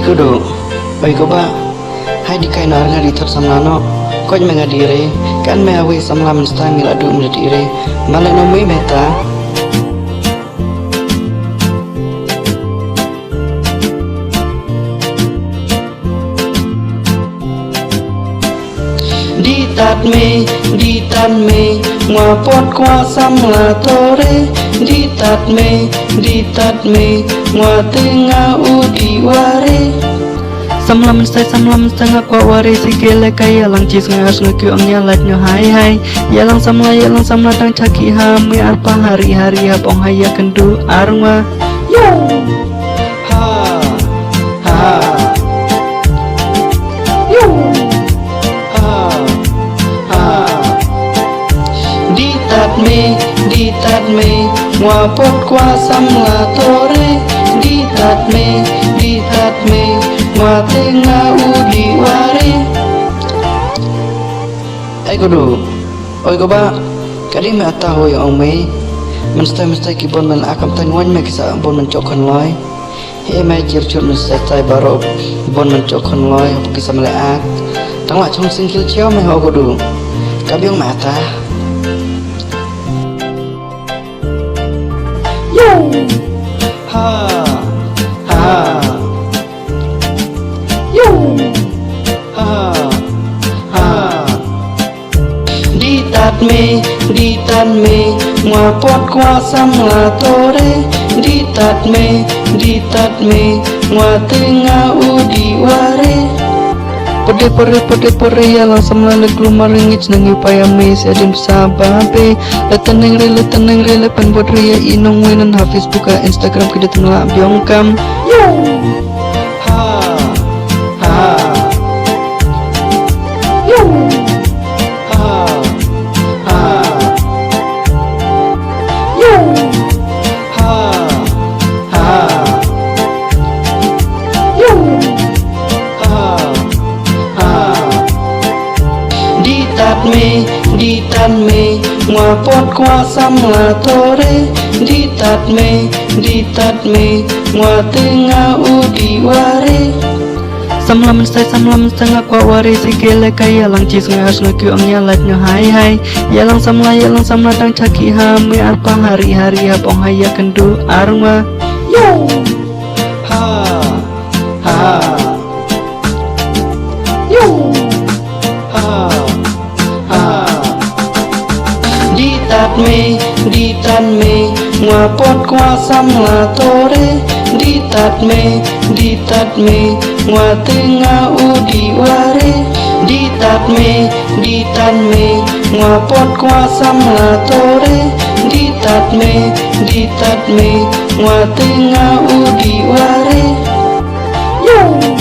kudu oi ko ba hai di kai nar ngadi thot samlano ko me ngadire kan me awi samlam stang ngila du mdire male no me meta di tan me ngoa pot qua samla tore di tat me ngoa tenga udi ware samlam setengah kwa ware sikele kaya lang cis ngas ngekyu angnya lat nyo hai yalang samla tang caki ha me apa hari-hari ha pong haya kendu arma yo ha yo di tat me ngoa pot qua samla tore di tat me ngoa tenga udi ware ai kudu oi ko ba kadi me ataho yo ong me mesti ki bon men akam tan wan me kisa bon men chokon loy he me jir chur men tai baro bon men chokon loy kisa mele ak tang la chong sing kil cheo me ho kudu kabiong me ata yo ha yo ha di tat me ngoa pot qua samla tore di tat me ngoa tenga udi ware pode yalang samla le glumar ngich nang upaya me sedim sababe leteneng rele pen bot ria inong wenan ha Facebook ka Instagram kita tengah biongkam yo ha yo ha yo ha yo di tan me ngoa pot qua samla tore di tat me ngoa tenga udi ware samlam setengah kwa ware sikele kaya lang cis ngas ngekyu angnya lat nyo hai yalang samla tang caki ha me apa hari-hari ha pong haya kendu arma yo ha yo di tat me ngoa pot qua samla tore di tat me ngoa tenga udi ware di tat me ngoa pot qua samla tore di tat me ngoa tenga udi ware yo